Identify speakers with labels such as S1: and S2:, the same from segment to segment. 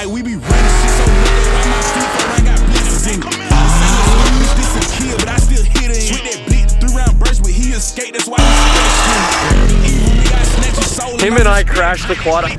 S1: Ay, we be running shit so nigga, why my feet for I got blitzes in it. This a kill, but I still hit her in. With that blitz, 3-round burst, but he escaped, that's why we still.
S2: Him and I crashed the quad.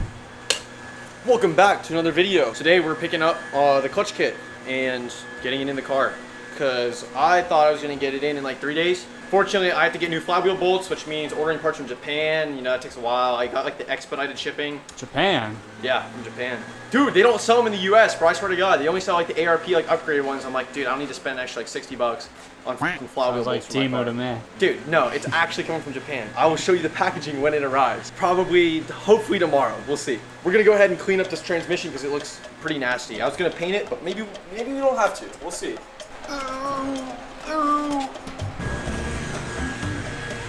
S2: Welcome back to another video. Today we're picking up the clutch kit and getting it in the car because I thought I was gonna get it in like 3 days. Fortunately, I have to get new flywheel bolts, which means ordering parts from Japan. You know, it takes a while. I got like the expedited shipping.
S3: Japan?
S2: Yeah, from Japan. Dude, they don't sell them in the US, bro. I swear to God. They only sell like the ARP, like upgraded ones. I'm like, dude, I don't need to spend an extra like 60 bucks on fucking flywheel bolts.
S3: Like Timo to me.
S2: Dude, no, it's actually coming from Japan. I will show you the packaging when it arrives. Probably, hopefully tomorrow. We'll see. We're gonna go ahead and clean up this transmission because it looks pretty nasty. I was gonna paint it, but maybe we don't have to. We'll see.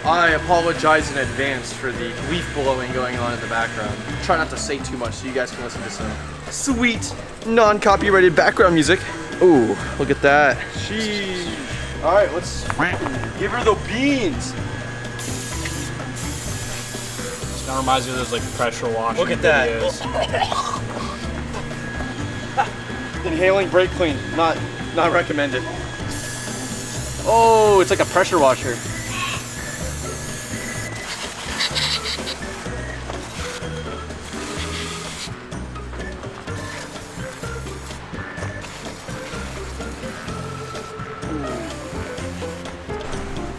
S2: I apologize in advance for the leaf blowing going on in the background. Try not to say too much so you guys can listen to some sweet, non-copyrighted background music. Ooh, look at that. Sheesh. All right, let's give her the beans.
S3: That reminds me of those like pressure washing.
S2: Look at that. Inhaling brake clean, not recommended. Oh, it's like a pressure washer.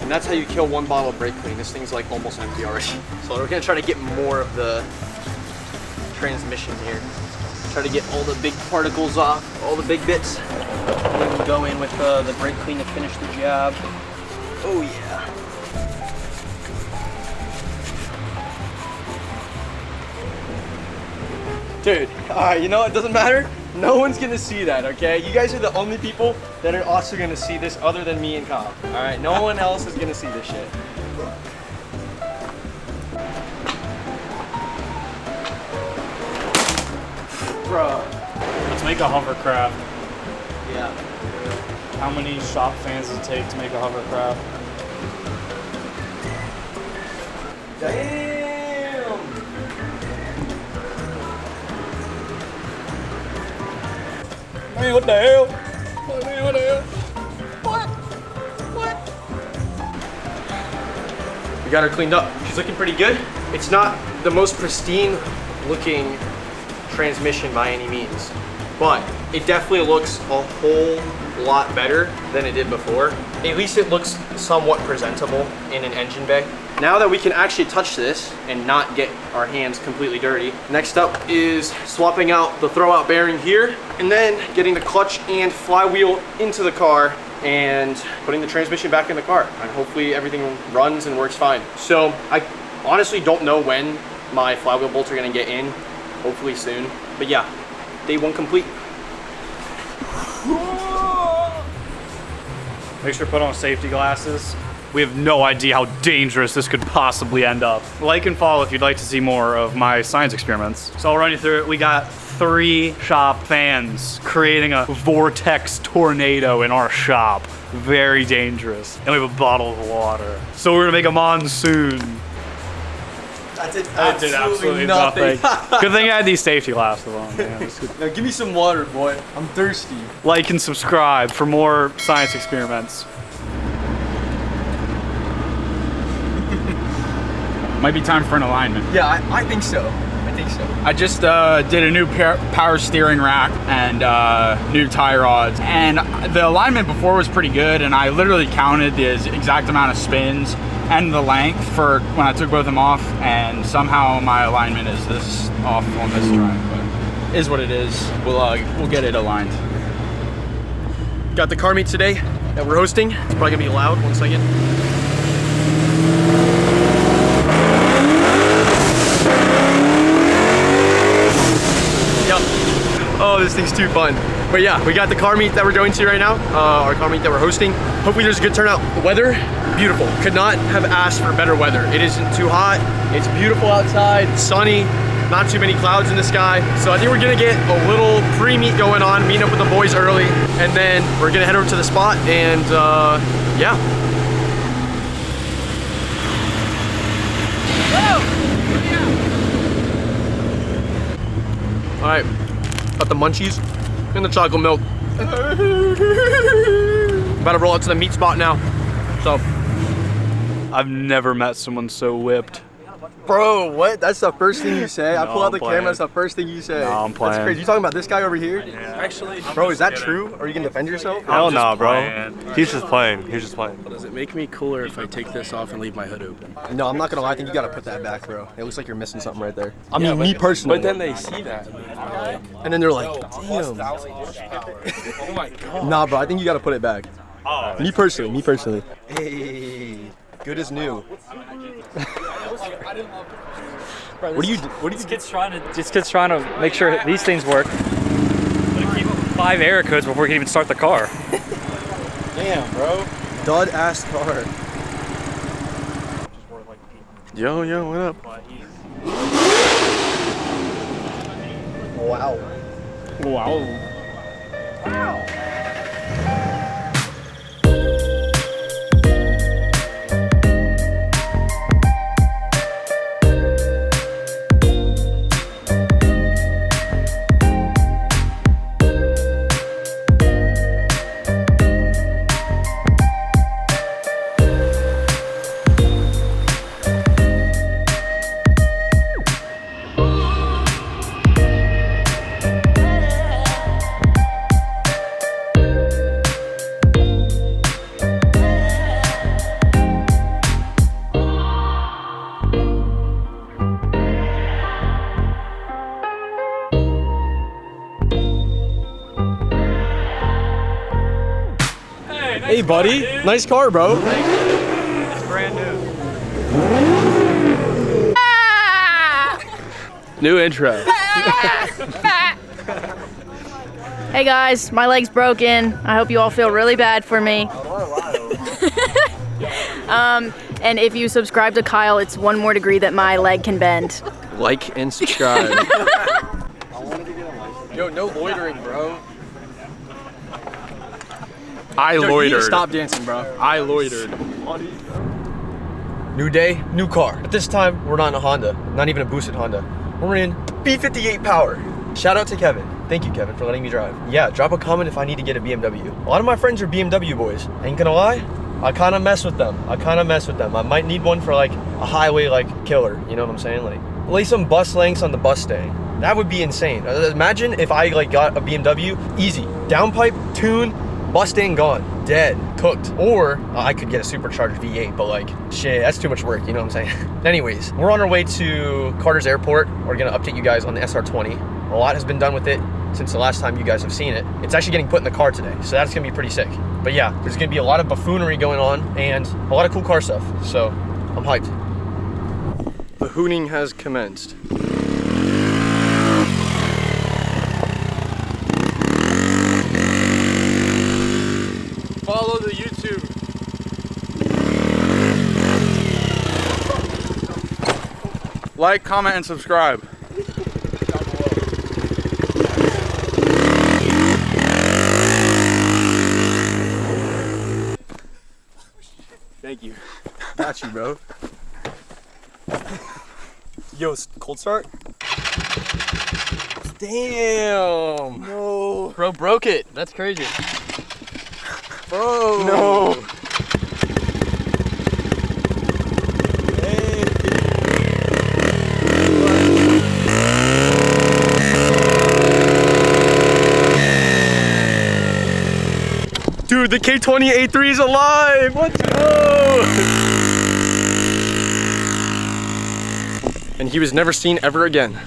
S2: And that's how you kill one bottle of brake clean. This thing's like almost empty already. So we're gonna try to get more of the transmission here. Try to get all the big particles off, all the big bits. And then we'll go in with the brake clean to finish the job. Oh yeah. Dude, alright, you know what, it doesn't matter. No one's gonna see that, okay? You guys are the only people that are also gonna see this other than me and Kyle. Alright, no one else is gonna see this shit. Bro.
S3: Let's make a hovercraft.
S2: Yeah.
S3: How many shop fans does it take to make a hovercraft?
S2: Damn! Man, what the hell? Oh, man, what the hell? What? We got her cleaned up. She's looking pretty good. It's not the most pristine looking transmission by any means, but it definitely looks a whole lot better than it did before. At least it looks somewhat presentable in an engine bay. Now that we can actually touch this and not get our hands completely dirty, next up is swapping out the throwout bearing here and then getting the clutch and flywheel into the car and putting the transmission back in the car. And hopefully everything runs and works fine. So I honestly don't know when my flywheel bolts are gonna get in. Hopefully soon. But yeah, day one complete.
S3: Make sure to put on safety glasses. We have no idea how dangerous this could possibly end up. Like and follow if you'd like to see more of my science experiments. So I'll run you through it. We got 3 shop fans creating a vortex tornado in our shop. Very dangerous. And we have a bottle of water. So we're gonna make a monsoon.
S2: That did
S3: absolutely nothing. Good thing I had these safety glasses on. Man.
S2: Now give me some water, boy. I'm thirsty.
S3: Like and subscribe for more science experiments. Might be time for an alignment.
S2: Yeah, I think so.
S4: I just did a new power steering rack and new tie rods, and the alignment before was pretty good, and I literally counted the exact amount of spins and the length for when I took both of them off, and somehow my alignment is this off on this track, but it is what it is. We'll get it aligned.
S2: Got the car meet today that we're hosting. It's probably gonna be loud. 1 second. Oh, this thing's too fun. But yeah, we got the car meet that we're going to right now, our car meet that we're hosting. Hopefully there's a good turnout. The weather, beautiful. Could not have asked for better weather. It isn't too hot. It's beautiful outside, it's sunny, not too many clouds in the sky. So I think we're gonna get a little pre-meet going on, meeting up with the boys early, and then we're gonna head over to the spot and yeah. All right, Got the munchies and the chocolate milk. About to roll out to the meat spot now. So,
S3: I've never met someone so whipped.
S2: bro, what? That's the first thing you say? I
S3: No,
S2: pull out
S3: I'm
S2: the
S3: playing.
S2: camera, that's the first thing you say.
S3: No, I'm playing.
S2: That's crazy. You talking about this guy over here?
S3: Yeah.
S5: Actually,
S2: Bro, is that true? Are you gonna defend yourself?
S5: Hell
S3: no, bro.
S5: playing.
S3: He's just playing. He's just playing.
S5: Does it make me cooler if I take this off and leave my hood open?
S2: No, I'm not gonna lie. I think you gotta put that back, bro. It looks like you're missing something right there. I
S5: Yeah,
S2: mean,
S5: but-
S2: me personally.
S5: But then they see that
S2: and then they're like, damn.
S5: oh my god.
S2: Nah, bro. I think you gotta put it back. Me personally. Me personally. Hey, good as new. What do you?
S6: This kid's trying to make sure these things work. But keep up with 5 error codes before we can even start the car.
S2: Damn, bro. Dud ass car.
S5: Yo, what up?
S2: Wow. Hey, buddy. Nice car, bro.
S3: It's brand new.
S5: New intro.
S7: Hey guys, my leg's broken. I hope you all feel really bad for me. And if you subscribe to Kyle, it's 1 more degree that my leg can bend.
S2: Like and subscribe. Yo, no loitering, bro.
S4: I
S2: Yo, you need to
S4: loitered.
S2: stop dancing, bro.
S4: I loitered.
S2: New day, new car. But this time, we're not in a Honda. Not even a boosted Honda. We're in B58 Power. Shout out to Kevin. Thank you, Kevin, for letting me drive. Yeah, drop a comment if I need to get a BMW. A lot of my friends are BMW boys. Ain't gonna lie, I kind of mess with them. I might need one for like a highway like killer. You know what I'm saying? Like lay some bus lengths on the Mustang. That would be insane. Imagine if I like got a BMW, easy. Downpipe, tune, Mustang gone, dead, cooked. Or I could get a supercharged V8, but like, shit, that's too much work, you know what I'm saying? Anyways, we're on our way to Carter's Airport. We're gonna update you guys on the SR20. A lot has been done with it since the last time you guys have seen it. It's actually getting put in the car today, so that's gonna be pretty sick. But yeah, there's gonna be a lot of buffoonery going on and a lot of cool car stuff, so I'm hyped. The hooning has commenced.
S4: Follow the YouTube. Like, comment, and subscribe.
S2: Thank you. Got you, bro. Yo, cold start? Damn. No. Bro broke it. That's crazy. Bro. No. Hey. Dude, the K20 A3 is alive. Let's go. And he was never seen ever again.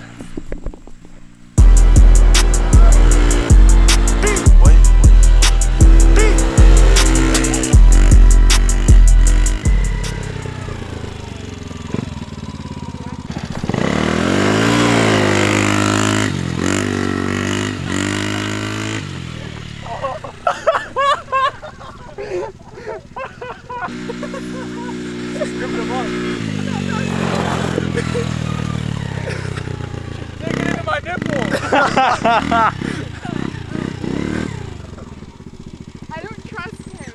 S8: I don't trust him.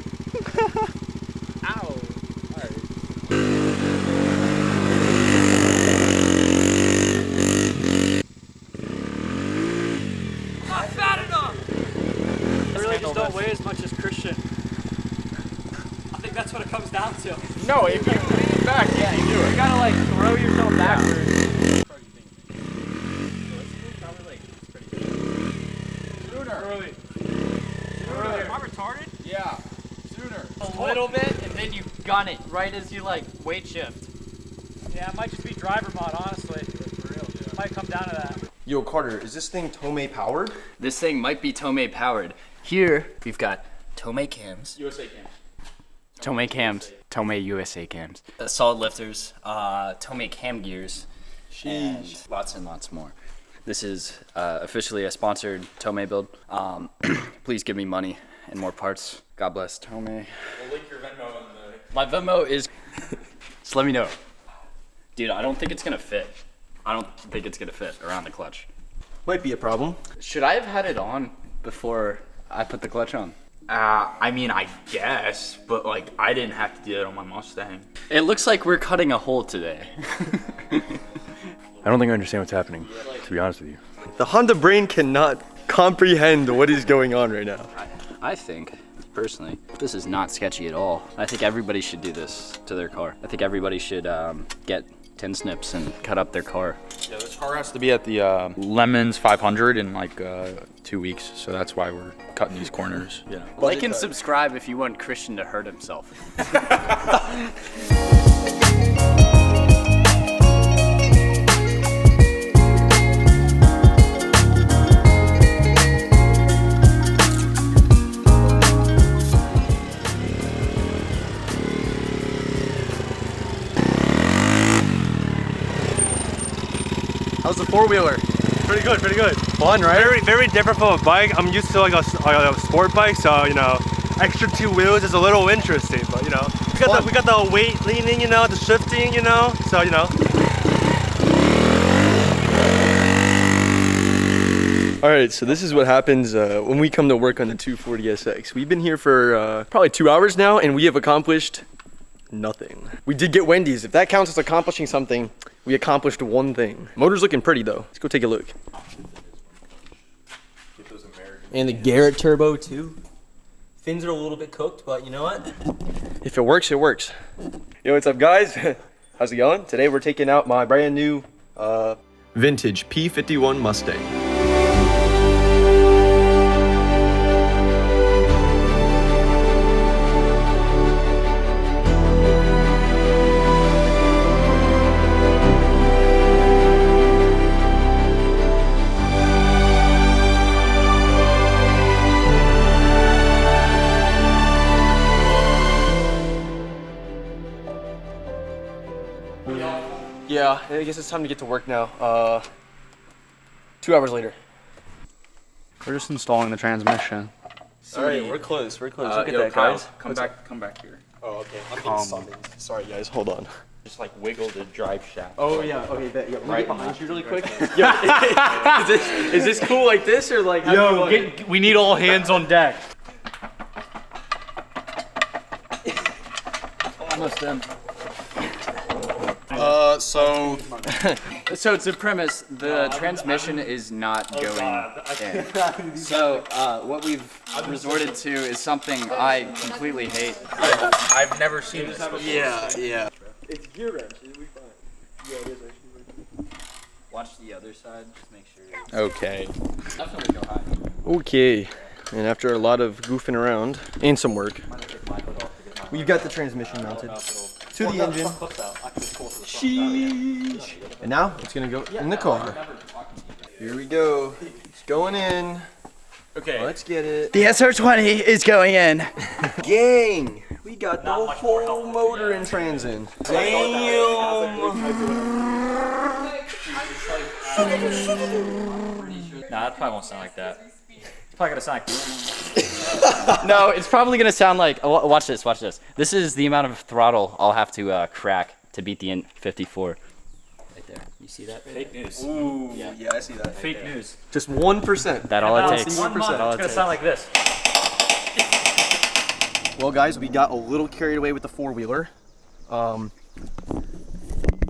S4: Ow.
S6: just don't weigh as much as Christian. I think that's what it comes down to.
S4: No, if you lean back, yeah, you do it.
S6: You gotta like throw yourself backwards.
S4: Sooner.
S6: Am I retarded?
S4: Yeah, sooner.
S6: A little bit, and then you gun it right as you like weight shift. Yeah, it might just be driver mod, honestly. For real, yeah. Might come down to that.
S2: Yo, Carter, is this thing Tomei powered?
S9: This thing might be Tomei powered. Here, we've got Tomei cams.
S4: USA cams.
S9: Tomei cams. Tomei USA cams. Solid lifters, Tomei cam gears, and lots more. This is officially a sponsored Tomei build. Please give me money and more parts. God bless Tomei.
S4: We'll link your Venmo in the...
S9: My Venmo is... Just let me know. Dude, I don't think it's gonna fit. I don't think it's gonna fit around the clutch.
S2: Might be a problem.
S9: Should I have had it on before I put the clutch on?
S4: I mean, I guess, but like, I didn't have to do that on my Mustang.
S9: It looks like we're cutting a hole today.
S5: I don't think I understand what's happening, to be honest with you.
S2: The Honda brain cannot comprehend what is going on right now.
S9: I think, personally, this is not sketchy at all. I think everybody should do this to their car. I think everybody should get 10 snips and cut up their car.
S4: Yeah, this car has to be at the Lemons 500 in like 2 weeks, so that's why we're cutting these corners.
S9: Yeah. Like and subscribe if you want Christian to hurt himself.
S2: How's the four-wheeler?
S10: Pretty good, pretty good.
S2: Fun, right?
S10: Very different from a bike. I'm used to like a sport bike, so you know, extra two wheels is a little interesting. But you know, we got the weight leaning, you know, the shifting, you know. So you know.
S2: All right, so this is what happens when we come to work on the 240SX. We've been here for probably 2 hours now, and we have accomplished nothing. We did get Wendy's. If that counts as accomplishing something, we accomplished one thing. Motor's looking pretty though. Let's go take a look. And the Garrett turbo too. Fins are a little bit cooked, but you know what? If it works, it works. Yo, what's up guys? How's it going? Today we're taking out my brand new vintage P51 Mustang. Yeah, I guess it's time to get to work now. 2 hours later.
S3: We're just installing the transmission.
S2: All right, we're close. We're close. Look at that,
S4: Kyle,
S2: guys.
S4: come back here.
S2: Oh, okay. I'm getting something. Sorry, guys. Hold on.
S4: Just like wiggle the drive shaft.
S2: Oh yeah. Okay. Bet. Yeah. Right behind you, really quick. Yo, is this cool like this or like?
S3: Yo, we need all hands on deck.
S9: Almost done.
S2: So
S9: So to premise, the transmission is not going in. So what we've resorted to is something I completely hate.
S4: I've never seen this before.
S2: yeah.
S10: It's gear wrench. It'll be fine. Yeah, it is actually.
S9: Watch the other side, just make sure.
S4: Okay.
S9: Definitely go high.
S2: Okay. And after a lot of goofing around and some work, we've got the transmission mounted to the engine. Sheesh. And now it's gonna go in the car. Here we go. It's going in.
S4: Okay.
S2: Let's get it.
S9: The SR20 is going in.
S2: Gang, we got the whole motor in transit. Damn.
S6: Nah, that probably won't sound like that. It's probably gonna sound like this.
S9: No, it's probably gonna sound like. Oh, watch this. Watch this. This is the amount of throttle I'll have to crack to beat the 54. Right there. You see that? Right
S6: Fake news.
S2: Ooh, yeah, I see that.
S6: Fake news.
S2: Just 1%.
S9: That all it
S6: Now,
S9: takes.
S6: 1 month,
S9: All
S6: it's
S9: it
S6: gonna sound like this.
S2: Well, guys, we got a little carried away with the four-wheeler.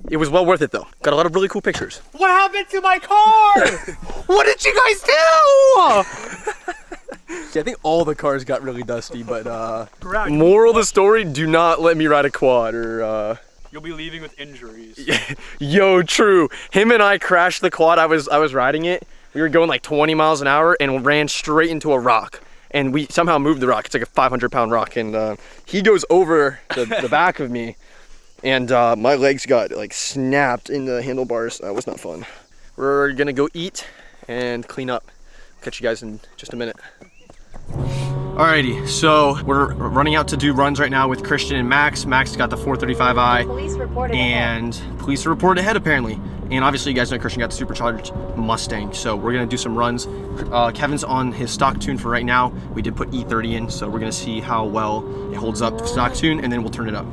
S2: It was well worth it, though. Got a lot of really cool pictures.
S10: What happened to my car?
S2: What did you guys do? Yeah, I think all the cars got really dusty, but moral of the story, do not let me ride a quad or
S3: You'll be leaving with injuries.
S2: Yo, true. Him and I crashed the quad. I was riding it. We were going like 20 miles an hour and ran straight into a rock. And we somehow moved the rock. It's like a 500-pound rock. And he goes over the back of me. And my legs got like snapped in the handlebars. That was not fun. We're gonna go eat and clean up. Catch you guys in just a minute. Alrighty, so we're running out to do runs right now with Christian and Max. Max got the 435i, and police report ahead apparently. And obviously you guys know Christian got the supercharged Mustang, so we're gonna do some runs. Kevin's on his stock tune for right now. We did put E30 in, so we're gonna see how well it holds up the stock tune, and then we'll turn it up.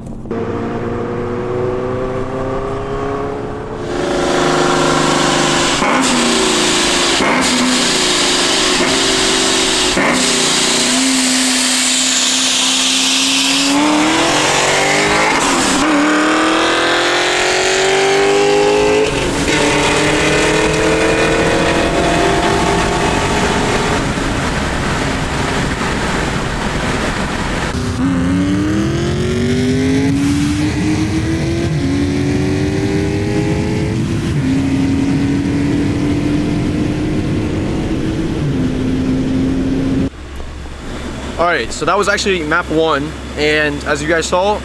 S2: Alright, so that was actually map 1, and as you guys saw,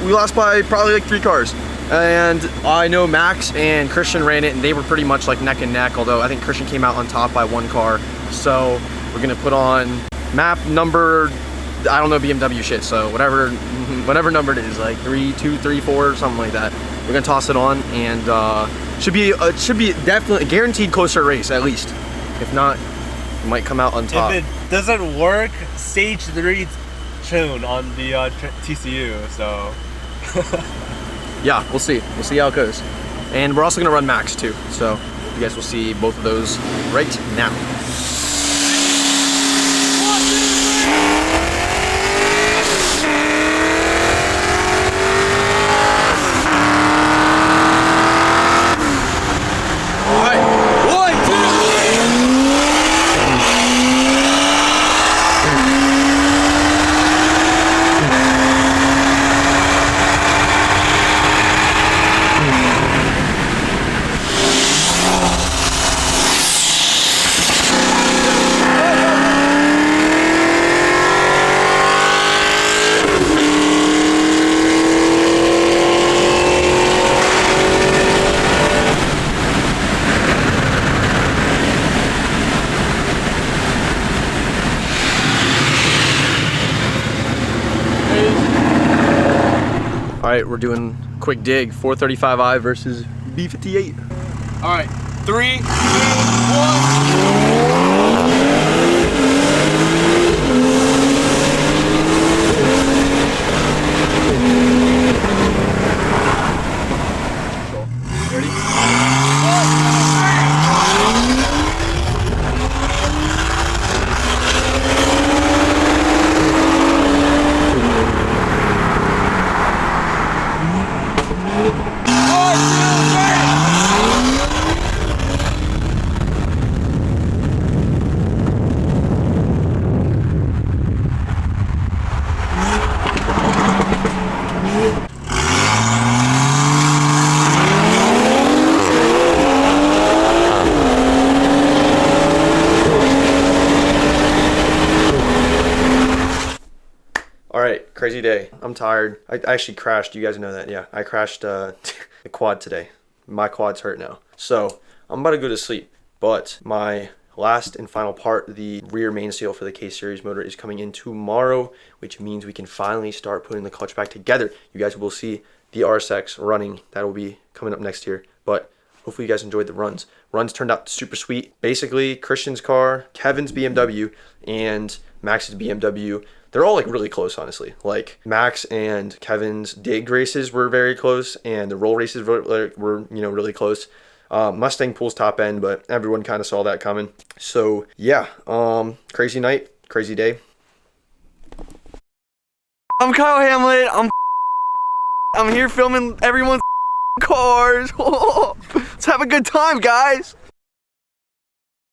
S2: we lost by probably like 3 cars. And I know Max and Christian ran it, and they were pretty much like neck and neck, although I think Christian came out on top by 1 car. So we're gonna put on map number, I don't know BMW shit, so whatever number it is, like 3, 2, 3, 4, something like that. We're gonna toss it on, and should be definitely a guaranteed closer race at least. If not, we might come out on top.
S10: If it doesn't work, stage 3 tune on the TCU, so.
S2: Yeah, we'll see. We'll see how it goes. And we're also gonna run Max too, so you guys will see both of those right now. All right, we're doing quick dig, 435i versus B58. All right, 3, 2, 1. Ready? Alright, crazy day. I'm tired. I actually crashed. You guys know that. Yeah, I crashed the quad today. My quad's hurt now. So I'm about to go to sleep. But my last and final part, the rear mainsail for the K-Series motor, is coming in tomorrow, which means we can finally start putting the clutch back together. You guys will see the RSX running. That will be coming up next year. But hopefully you guys enjoyed the runs. Runs turned out super sweet. Basically, Christian's car, Kevin's BMW, and Max's BMW. They're all like really close, honestly. Like Max and Kevin's dig races were very close, and the roll races were you know, really close. Mustang pulls top end, but everyone kind of saw that coming. So yeah, crazy night, crazy day. I'm Kyle Hamlet. I'm here filming everyone's cars. Let's have a good time, guys.